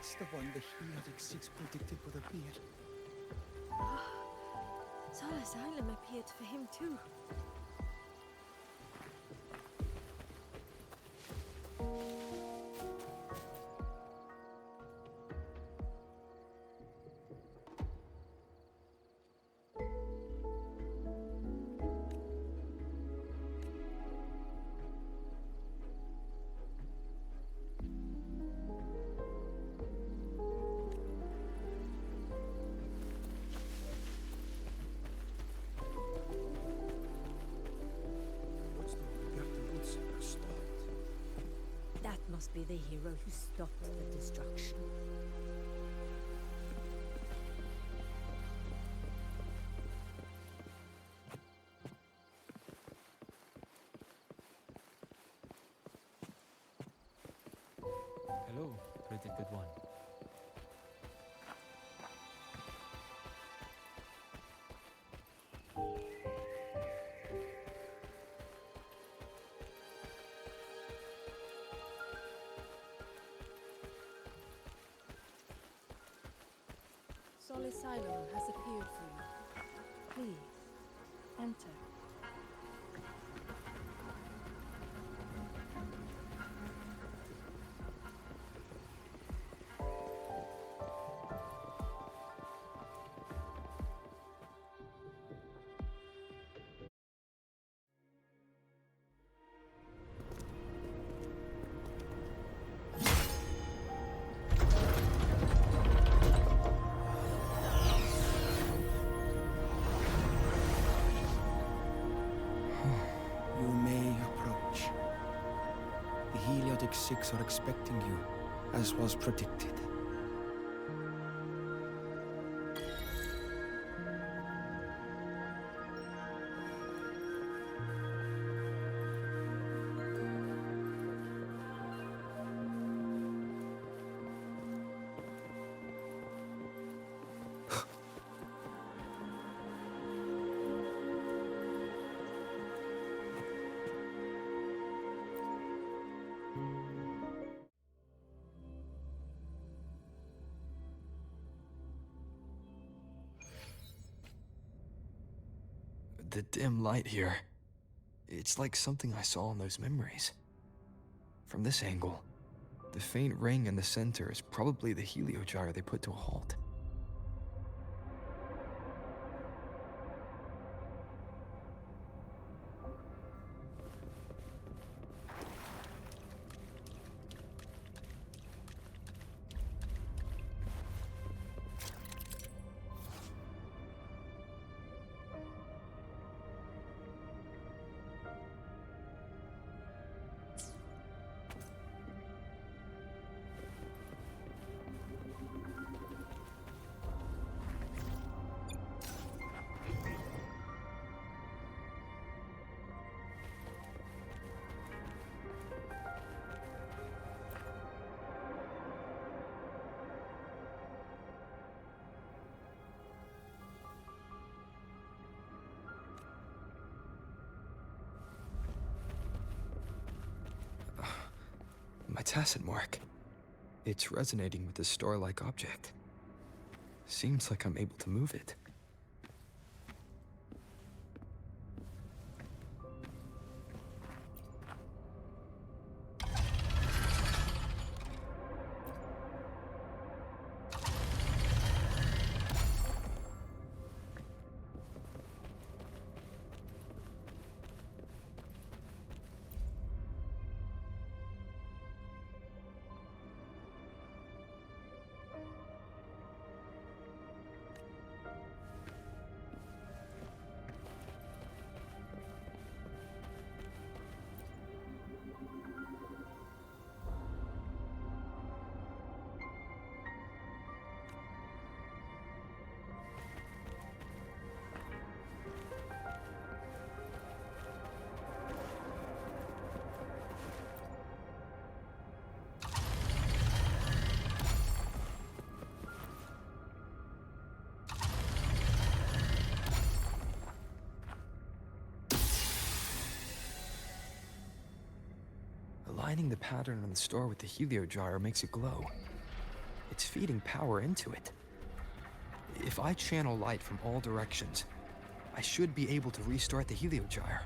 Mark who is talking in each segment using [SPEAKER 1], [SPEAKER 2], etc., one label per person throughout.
[SPEAKER 1] That's the one the Heliotic Six predicted would appear.
[SPEAKER 2] Sol Asylum appeared for him too.
[SPEAKER 1] What's the Captain Woods stopped?
[SPEAKER 2] That must be the hero who stopped the destruction.
[SPEAKER 3] Hello, predicted one.
[SPEAKER 2] Sol Asylum has appeared for you. Please, enter.
[SPEAKER 1] You may approach. The Heliotic Six are expecting you, as was predicted.
[SPEAKER 4] The dim light here. It's like something I saw in those memories. From this angle, the faint ring in the center is probably the heliogyre they put to a halt. My tacit mark. It's resonating with the star-like object. Seems like I'm able to move it. Aligning the pattern on the star with the heliogyre makes it glow. It's it's feeding power into it. If I channel light from all directions, I should be able to restart the Heliogyre.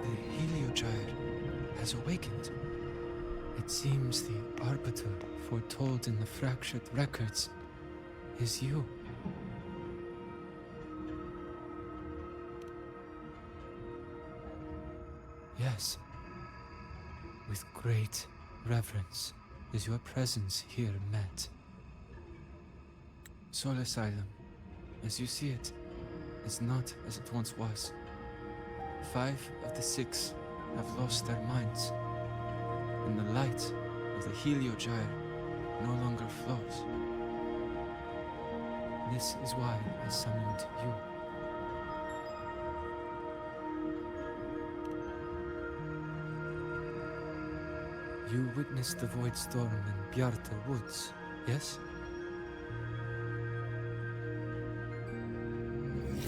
[SPEAKER 3] The Heliogyre has awakened. It seems the Arbiter foretold in the fractured records is you. Yes. With great reverence is your presence here met. Soul Asylum, as you see it, is not as it once was. 5 of the 6 have lost their minds, and the light of the Heliogyre no longer flows. This is why I summoned you. You witnessed the Void Storm in Bjarta Woods, yes?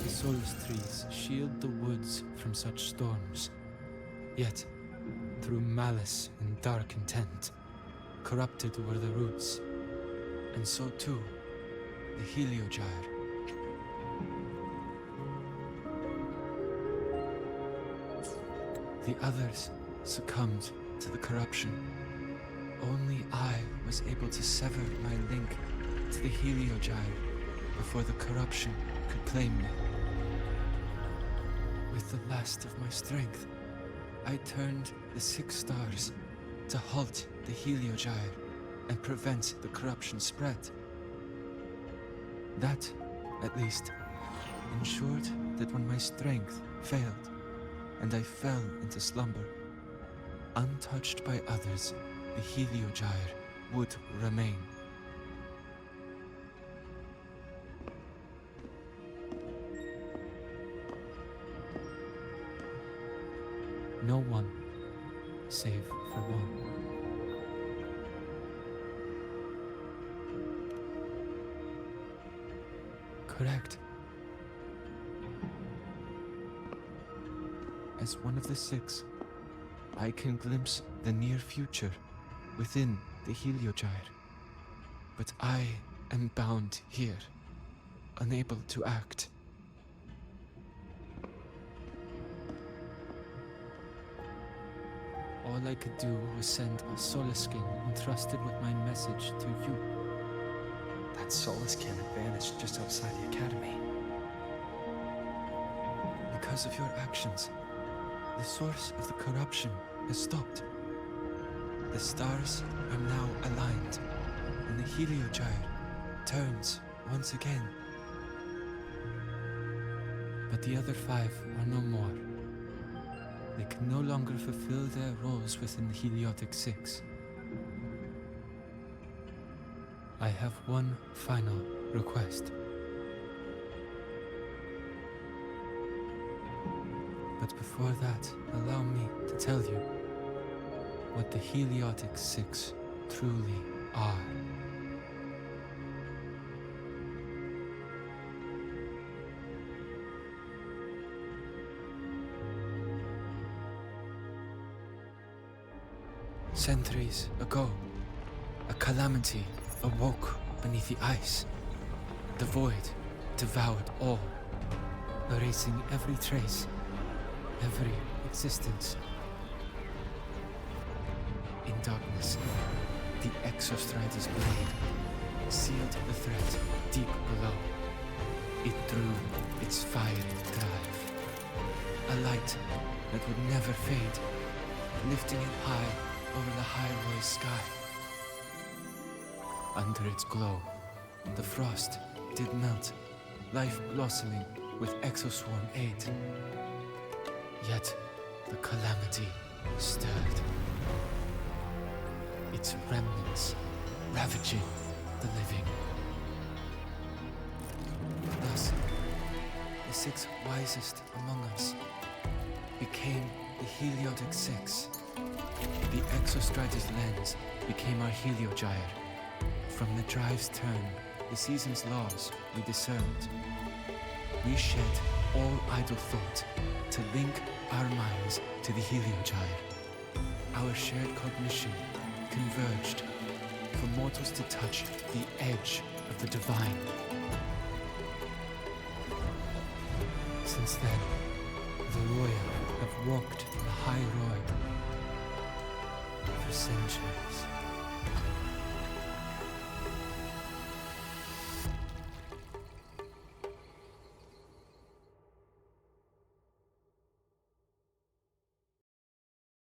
[SPEAKER 3] The Solus trees shield the woods from such storms. Yet, through malice and dark intent, corrupted were the roots, and so too the Heliogyre. The others succumbed to the corruption. Only I was able to sever my link to the Heliogyre before the corruption could claim me. With the last of my strength, I turned the 6 stars to halt the Heliogyre and prevent the corruption spread. That, at least, ensured that when my strength failed and I fell into slumber, untouched by others, the Heliogyre would remain. No one, save for one. Correct. As one of the six, I can glimpse the near future within the Heliogyre. But I am bound here, unable to act. All I could do was send a Solaskin entrusted with my message to you.
[SPEAKER 4] That Solaskin had vanished just outside the academy.
[SPEAKER 3] Because of your actions, the source of the corruption has stopped. The stars are now aligned, and the Heliogyre turns once again. But the other five are no more. They can no longer fulfill their roles within the Heliotic Six. I have one final request. But before that, allow me to tell you what the Heliotic Six truly are. Centuries ago, a calamity awoke beneath the ice. The void devoured all, erasing every trace, every existence. In darkness, the Exostrider's blade sealed the threat deep below. It drew its fiery drive, a light that would never fade, lifting it high over the highway sky. Under its glow, the frost did melt, life blossoming with Exoswarm aid. Yet the calamity stirred, its remnants ravaging the living. Thus, the six wisest among us became the Heliotic Six. The Exostrider's lens became our Heliogyre. From the drive's turn, the season's laws we discerned. We shed all idle thought to link our minds to the Heliogyre. Our shared cognition converged for mortals to touch the edge of the divine. Since then, the royal have walked the high road for centuries.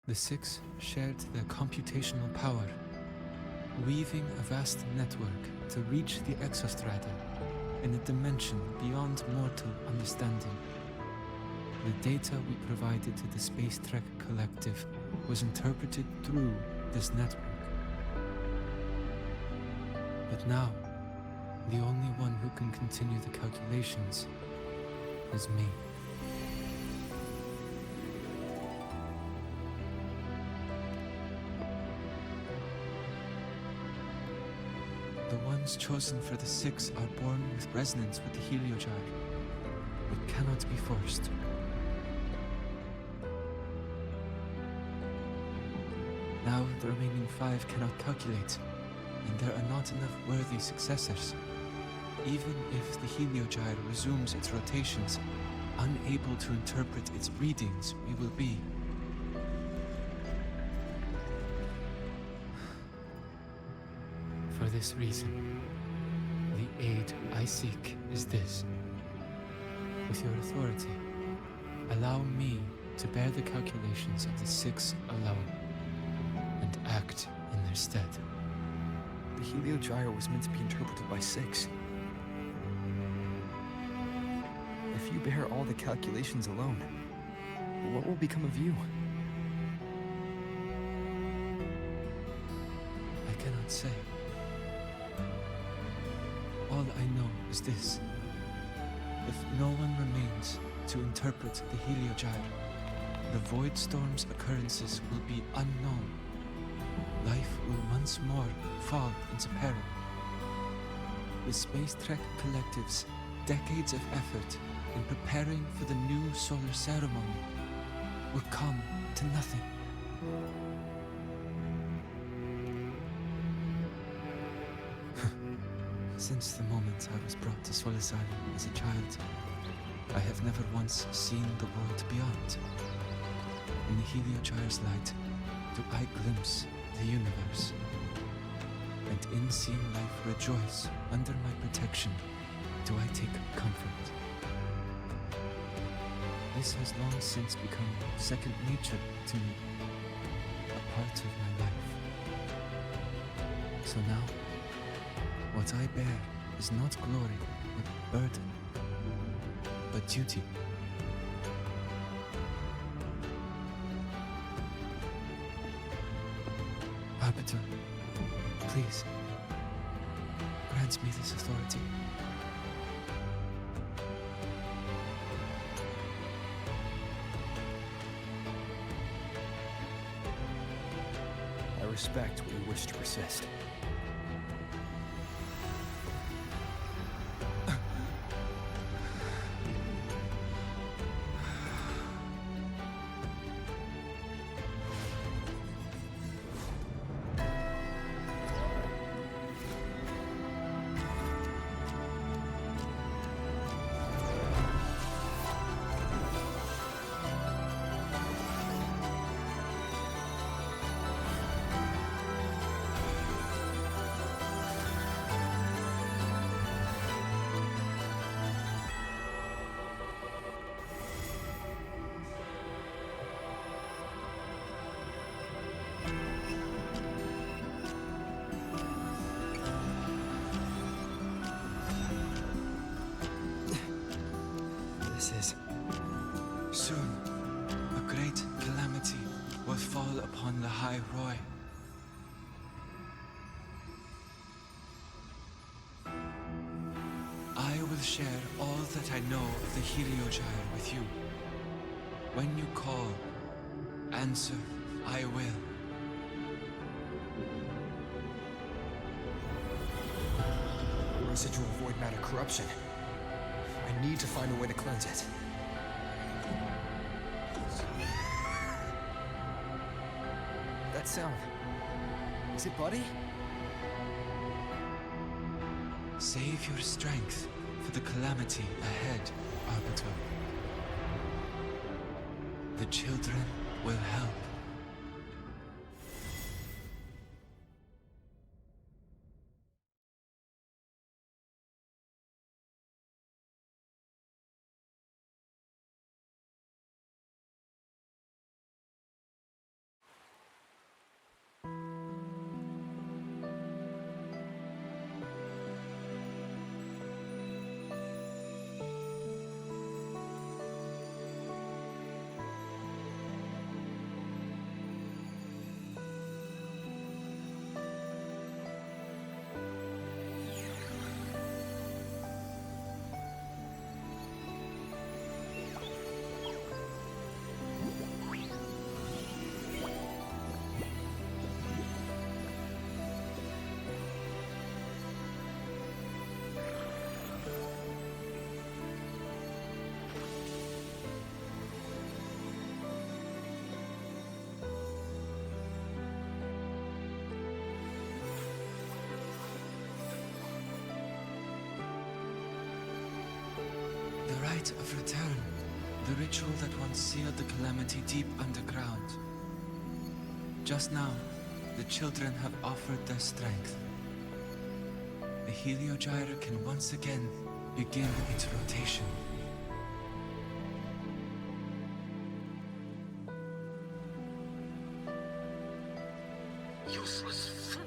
[SPEAKER 3] The six shared their computational power, weaving a vast network to reach the Exostrider in a dimension beyond mortal understanding. The data we provided to the Space Trek Collective was interpreted through this network. But now, the only one who can continue the calculations is me. The ones chosen for the six are born with resonance with the Heliogyre. It cannot be forced. Now the remaining five cannot calculate, and there are not enough worthy successors. Even if the Heliogyre resumes its rotations, unable to interpret its readings, we will be. For this reason, the aid I seek is this. With your authority, allow me to bear the calculations of the six alone, and act in their stead.
[SPEAKER 4] The Heliogyre was meant to be interpreted by six. If you bear all the calculations alone, what will become of you?
[SPEAKER 3] I cannot cannot say. All I know is this. If no one remains to interpret the Heliogyre, the Void Storm's occurrences will be unknown. Life will once more fall into peril. The Space Trek Collective's decades of effort in preparing for the new solar ceremony will come to nothing. Since the moment I was brought to Solisari as a child, I have never once seen the world beyond. In the Heliogyre's light do I glimpse the universe, and in seeing life rejoice under my protection do I take comfort. This has long since become second nature to me, a part of my life. So now, what I bear is not glory, but burden, but duty. Arbiter, please, grant me this authority.
[SPEAKER 4] I respect what you wish to persist.
[SPEAKER 3] Soon, a great calamity will fall upon the High Roy. I will share all that I know of the Heliogyre with you. When you call, answer, I will.
[SPEAKER 4] Residual void matter corruption. I need to find a way to cleanse it. That sound. Is it Buddy?
[SPEAKER 3] Save your strength for the calamity ahead, Arbiter. The children will help. The rite of return, the ritual that once sealed the calamity deep underground. Just now, the children have offered their strength. The Heliogyre can once again begin its rotation.
[SPEAKER 5] Useless fool.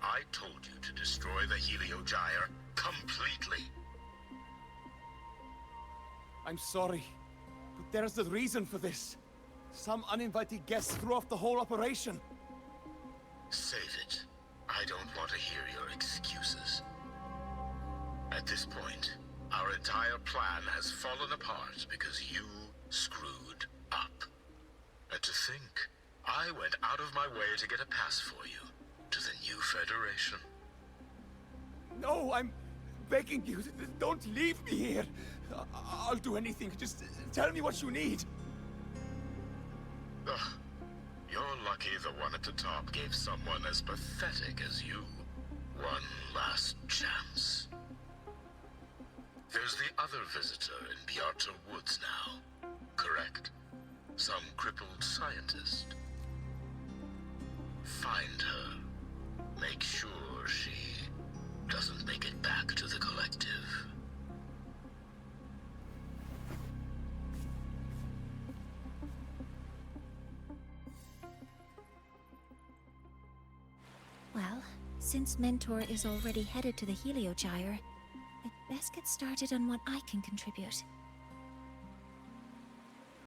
[SPEAKER 5] I told you to destroy the Heliogyre completely.
[SPEAKER 1] I'm sorry, but there's a reason for this. Some uninvited guests threw off the whole operation.
[SPEAKER 5] Save it. I don't want to hear your excuses. At this point, our entire plan has fallen apart because you screwed up. And to think, I went out of my way to get a pass for you to the new Federation.
[SPEAKER 1] No, I'm begging you. Don't leave me here. I'll do anything. Just tell me what you need.
[SPEAKER 5] Ugh. You're lucky the one at the top gave someone as pathetic as you one last chance. There's the other visitor in Bjarta Woods now, correct? Some crippled scientist. Find her. Make sure she doesn't make it back to the collective.
[SPEAKER 6] Well, since Mentor is already headed to the Heliogyre, I'd best get started on what I can contribute.